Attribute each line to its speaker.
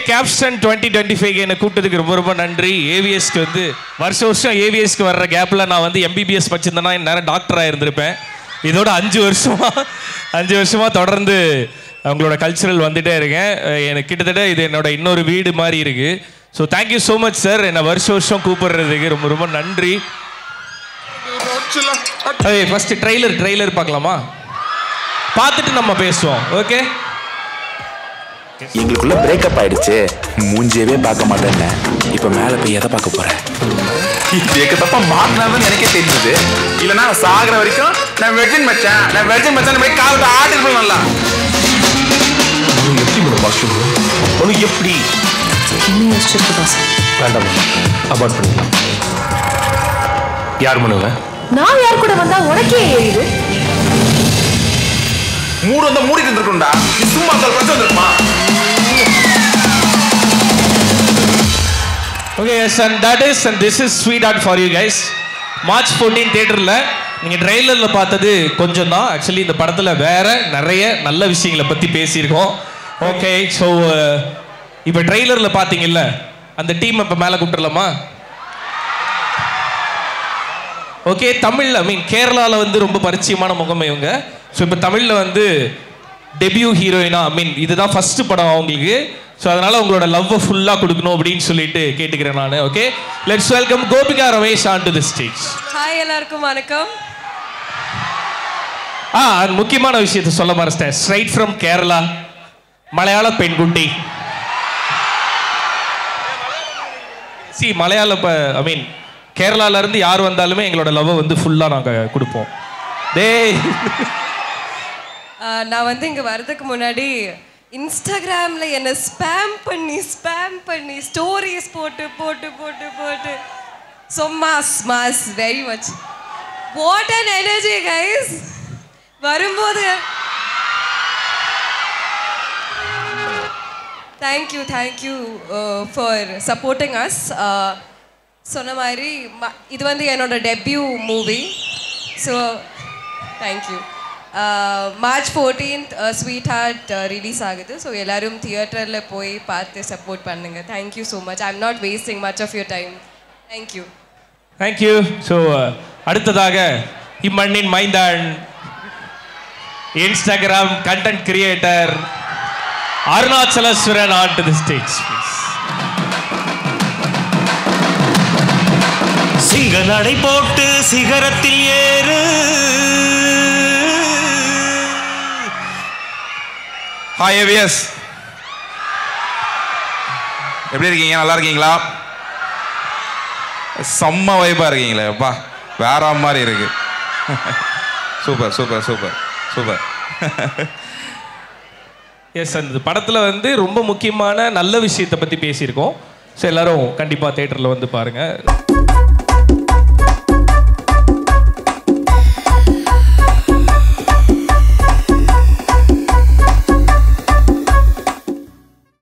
Speaker 1: கேப்ஸ்டன் 2025 என்னை கூப்பிட்டதுக்கு ரொம்ப ரொம்ப நன்றி. ஏவிஎஸ்க்கு வந்து வருஷம் ஏவிஎஸ்க்கு வர்ற கேப்பில் நான் வந்து எம்பிபிஎஸ் படிச்சிருந்தேன்னா நேரம் டாக்டராக இருந்திருப்பேன். இதோட 5 வருஷமாக தொடர்ந்து அவங்களோட கல்ச்சுரல் வந்துகிட்டே இருக்கேன். எனக்கு கிட்டத்தட்ட இது என்னோட இன்னொரு வீடு மாதிரி இருக்குது. So thank you so much sir, என்னை வருஷம் கூப்பிடுறதுக்கு ரொம்ப ரொம்ப நன்றி. ஃபஸ்ட்டு ட்ரெய்லர் பார்க்கலாமா? பார்த்துட்டு நம்ம பேசுவோம். ஓகே,
Speaker 2: எங்களுக்குள்ள பிரேக்கப் ஆயிடுச்சு, மூஞ்சியவே பார்க்க மாட்டேன்னு. இப்போ மேலே போய் எதை பார்க்க போறேன்? தப்பா மாட்டினாதான் எனக்கே தெரிஞ்சது. இல்லைன்னா சாகிற வரைக்கும் நான் வெர்ஜின் மச்சான் போய் காலத்தை ஆட்டில் பண்ணலாம். எப்படி மேடம் வாஷ்ரூம் உனக்கு எப்படி
Speaker 3: இன்னும் யோசிச்சிருக்குதா சார்?
Speaker 4: வேண்டாம், அபார்ட் பண்ணிக்கலாம். யார் பண்ணுவேன்?
Speaker 3: நான் யார் கூட வந்தா உனக்கே ஏறிடு.
Speaker 2: மூடு வந்தா மூடிட்டு இருந்துருக்கும்டா. சும்மா பிரச்சனை இருக்குமா?
Speaker 1: Okay, yes, and this is sweet for you guys. March 14 தியேட்டரில் நீங்கள் ட்ரெய்லரில் பார்த்தது கொஞ்சம் தான். ஆக்சுவலி இந்த படத்தில் வேற நிறைய நல்ல விஷயங்களை பற்றி பேசியிருக்கோம். ஓகே, ஸோ இப்போ ட்ரெய்லரில் பார்த்தீங்கல்ல, அந்த டீம் இப்போ மேலே கூப்பிட்டுலாமா? ஓகே, தமிழில் கேரளாவில் வந்து ரொம்ப பரிச்சயமான முகம் இவங்க. ஸோ இப்போ தமிழில் வந்து டெபியூ ஹீரோயினா இதுதான் ஃபர்ஸ்ட் படம் அவங்களுக்கு. ஸோ அதனால் உங்களோட லவ்வை ஃபுல்லாக கொடுக்கணும் அப்படின்னு சொல்லிட்டு கேட்டுக்கிறேன் நான். Okay, let's welcome Gopika Ramesh on to the stage.
Speaker 5: Hi, எல்லாருக்கும் வணக்கம்.
Speaker 1: முக்கியமான விஷயத்தை சொல்ல மறந்துட்டேன். ஸ்ட்ரைட் ஃப்ரம் கேரளா, மலையாள பெண்குட்டி. மலையாள கேரளால இருந்து யார் வந்தாலுமே எங்களோட லவ்வை வந்து ஃபுல்லாக நாங்கள் கொடுப்போம்.
Speaker 5: நான் வந்து இங்கே வர்றதுக்கு முன்னாடி இன்ஸ்டாகிராமில் என்னை ஸ்பேம் பண்ணி ஸ்டோரிஸ் போட்டு so mass very much. What an energy guys. வரும்போது தேங்க்யூ ஃபார் சப்போர்ட்டிங் அஸ். சொன்ன மாதிரி இது வந்து என்னோட debut movie. So thank you. March 14th sweetheart release ஆகுது. ஸோ எல்லோரும் தியேட்டரில் போய் பார்த்து சப்போர்ட் பண்ணுங்க. Thank you so much. I am not wasting much of your time. Thank you.
Speaker 1: So அடுத்ததாக இம்மண்ணின் மைந்தான் Instagram content creator Arunachaleswaran on to the stage, please.
Speaker 6: சிங்க நடை போட்டு சிகரத்தில் ஏறு.
Speaker 2: ஹாய் ஏவிஎஸ், எப்படி இருக்கீங்க? நல்லா இருக்கீங்களா? செம்ம வைப்பாக இருக்கீங்களே, அப்பா வேற மாதிரி இருக்கு. சூப்பர்.
Speaker 1: எஸ், அந்த படத்தில் வந்து ரொம்ப முக்கியமான நல்ல விஷயத்தை பற்றி பேசியிருக்கோம். ஸோ எல்லாரும் கண்டிப்பாக தேட்டரில் வந்து பாருங்கள்.